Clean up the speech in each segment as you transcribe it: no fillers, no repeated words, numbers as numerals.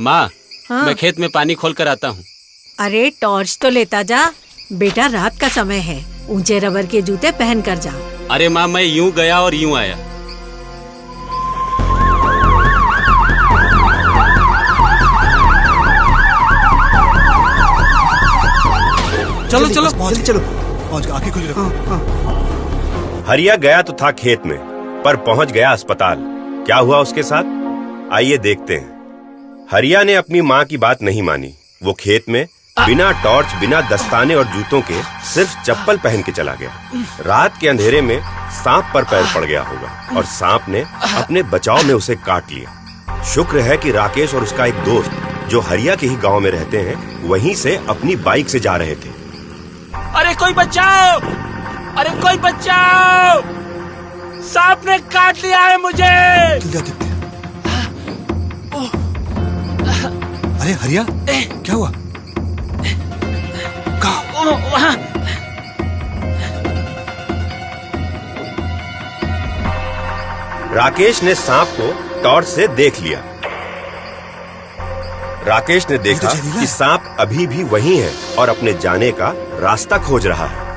माँ, हाँ? मैं खेत में पानी खोल कर आता हूँ। अरे टॉर्च तो लेता जा बेटा, रात का समय है। ऊंचे रबर के जूते पहन कर जा। अरे माँ, मैं यूं गया और यूं आया। चलो चलो जल्दी चलो, पहुंच गए, आंखें खुली रखो। हरिया गया तो था खेत में, पर पहुंच गया अस्पताल। क्या हुआ उसके साथ, आइए देखते हैं। हरिया ने अपनी माँ की बात नहीं मानी। वो खेत में बिना टॉर्च, बिना दस्ताने और जूतों के सिर्फ चप्पल पहन के चला गया। रात के अंधेरे में सांप पर पैर पड़ गया होगा और सांप ने अपने बचाव में उसे काट लिया। शुक्र है कि राकेश और उसका एक दोस्त, जो हरिया के ही गांव में रहते हैं, वहीं से अपनी बाइक से जा रहे थे। अरे कोई बचाओ! अरे कोई बचाओ! सांप ने काट लिया है मुझे। अरे हरिया, क्या हुआ? वहाँ। राकेश ने सांप को टॉर्च से देख लिया। राकेश ने देखा कि सांप अभी भी वहीं है और अपने जाने का रास्ता खोज रहा है।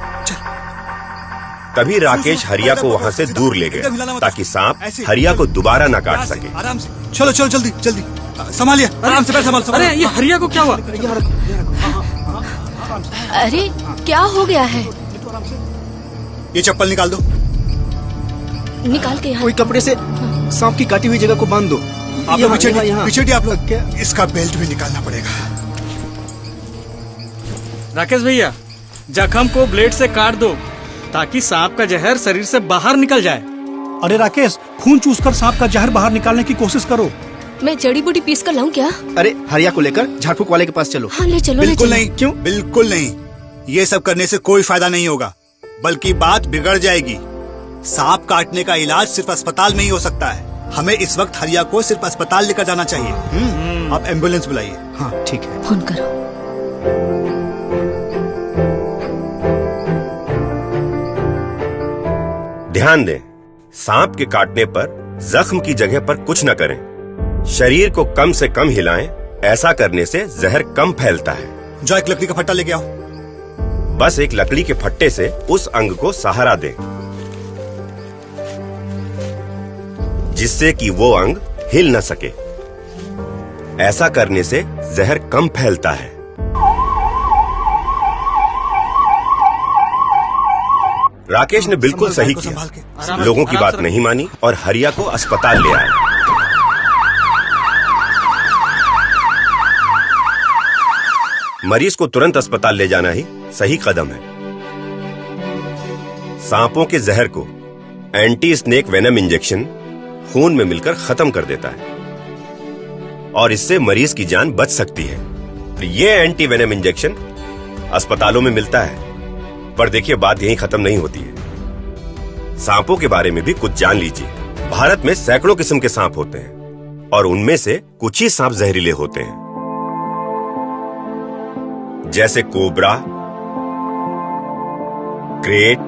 तभी राकेश हरिया को वहां से दूर ले गया ताकि सांप हरिया को दोबारा न काट सके। आराम से चलो चलो, जल्दी जल्दी संभालिए, आराम से, संभाल। अरे ये हरिया को क्या हुआ? अरे क्या हो गया है? ये चप्पल निकाल दो। निकाल के यहाँ। कोई कपड़े से सांप की काटी हुई जगह को बांध दो। आप लोग पीछे आप लोग, इसका बेल्ट भी निकालना पड़ेगा। राकेश भैया, जख्म को ब्लेड से काट दो ताकि सांप का जहर शरीर से बाहर निकल जाए। अरे राकेश, खून चूसकर सांप का जहर बाहर निकालने की कोशिश करो। मैं जड़ी बूटी पीस कर लाऊं क्या? अरे हरिया को लेकर झाड़ फूक वाले के पास चलो। हाँ ले चलो। बिल्कुल नहीं। क्यों? बिल्कुल नहीं, ये सब करने से कोई फायदा नहीं होगा, बल्कि बात बिगड़ जाएगी। सांप काटने का इलाज सिर्फ अस्पताल में ही हो सकता है। हमें इस वक्त हरिया को सिर्फ अस्पताल लेकर जाना चाहिए। आप एम्बुलेंस बुलाइए। हाँ ठीक है। फोन करो। ध्यान दें, सांप के काटने पर जख्म की जगह पर कुछ न करें। शरीर को कम से कम हिलाएं। ऐसा करने से जहर कम फैलता है। जो एक लकड़ी का फट्टा लेके आओ। बस एक लकड़ी के फट्टे से उस अंग को सहारा दें, जिससे कि वो अंग हिल न सके। ऐसा करने से जहर कम फैलता है। राकेश ने बिल्कुल सही किया। लोगों की बात नहीं मानी और हरिया को अस्पताल ले आया। मरीज को तुरंत अस्पताल ले जाना ही सही कदम है। सांपों के जहर को एंटी स्नेक वेनम इंजेक्शन खून में मिलकर खत्म कर देता है और इससे मरीज की जान बच सकती है। ये एंटी वेनम इंजेक्शन अस्पतालों में मिलता है, पर देखिए बात यहीं खत्म नहीं होती है। सांपों के बारे में भी कुछ जान लीजिए। भारत में सैकड़ों किस्म के सांप होते हैं और उनमें से कुछ ही सांप जहरीले होते हैं, जैसे cobra, crate,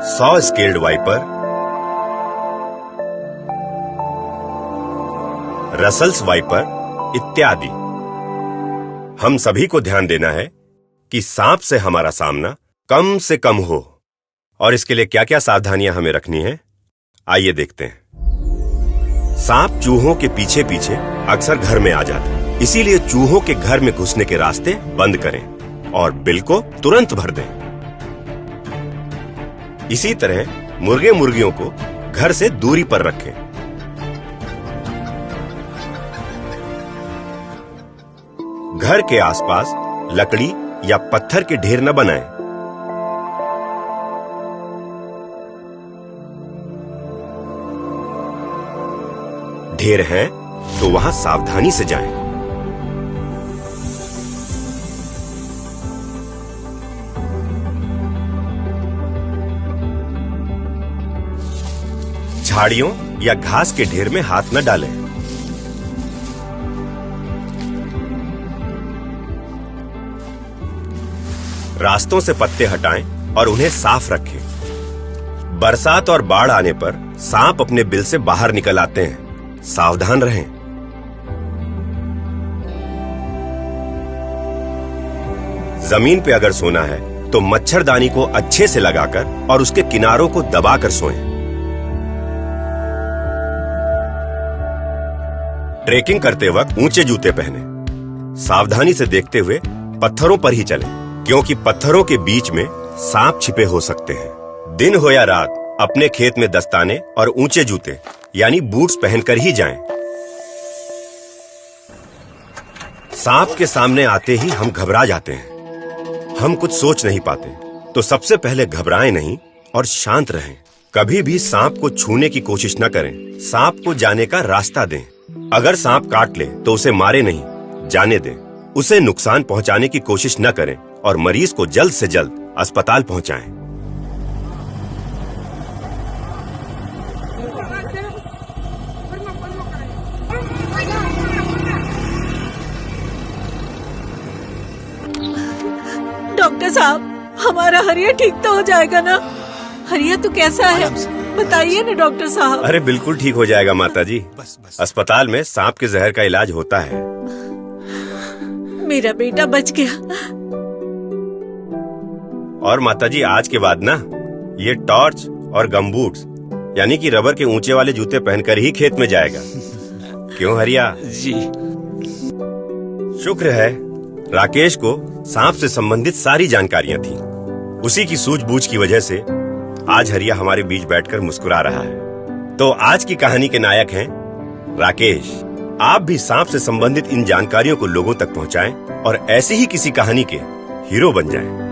saw scaled viper, Russell's wiper इत्यादि। हम सभी को ध्यान देना है कि सांप से हमारा सामना कम से कम हो, और इसके लिए क्या क्या सावधानियां हमें रखनी है, आइए देखते हैं। सांप चूहों के पीछे पीछे अक्सर घर में आ जाते हैं, इसीलिए चूहों के घर में घुसने के रास्ते बंद करें और बिल को तुरंत भर दें। इसी तरह मुर्गे मुर्गियों को घर से दूरी पर रखें। घर के आसपास लकड़ी या पत्थर के ढेर न बनाएं। ढेर हैं तो वहां सावधानी से जाएं। झाड़ियों या घास के ढेर में हाथ न डालें। रास्तों से पत्ते हटाएं और उन्हें साफ रखें। बरसात और बाढ़ आने पर सांप अपने बिल से बाहर निकल आते हैं। सावधान रहें। जमीन पे अगर सोना है तो मच्छरदानी को अच्छे से लगाकर और उसके किनारों को दबाकर सोएं। ट्रेकिंग करते वक्त ऊंचे जूते पहने। सावधानी से देखते हुए पत्थरों पर ही चलें, क्योंकि पत्थरों के बीच में सांप छिपे हो सकते हैं। दिन हो या रात अपने खेत में दस्ताने और ऊंचे जूते यानी बूट्स पहनकर ही जाएं। सांप के सामने आते ही हम घबरा जाते हैं। हम कुछ सोच नहीं पाते, तो सबसे पहले घबराएं नहीं और शांत रहें। कभी भी सांप को छूने की कोशिश न करें। सांप को जाने का रास्ता दें। अगर सांप काट ले तो उसे मारे नहीं, जाने दें। उसे नुकसान पहुंचाने की कोशिश न करें और मरीज को जल्द से जल्द अस्पताल पहुंचाएं। डॉक्टर साहब, हमारा हरिया ठीक तो हो जाएगा ना? हरिया तो कैसा है, बताइए ना डॉक्टर साहब। अरे बिल्कुल ठीक हो जाएगा माता जी। अस्पताल में सांप के जहर का इलाज होता है। मेरा बेटा बच गया। और माता जी, आज के बाद ना ये टॉर्च और गमबूट्स यानी कि रबर के ऊंचे वाले जूते पहनकर ही खेत में जाएगा। क्यों हरिया? जी। शुक्र है राकेश को सांप से संबंधित सारी जानकारियां थी। उसी की सूझबूझ की वजह से आज हरिया हमारे बीच बैठकर मुस्कुरा रहा है। तो आज की कहानी के नायक हैं राकेश। आप भी सांप से संबंधित इन जानकारियों को लोगों तक पहुंचाएं और ऐसी ही किसी कहानी के हीरो बन जाएं।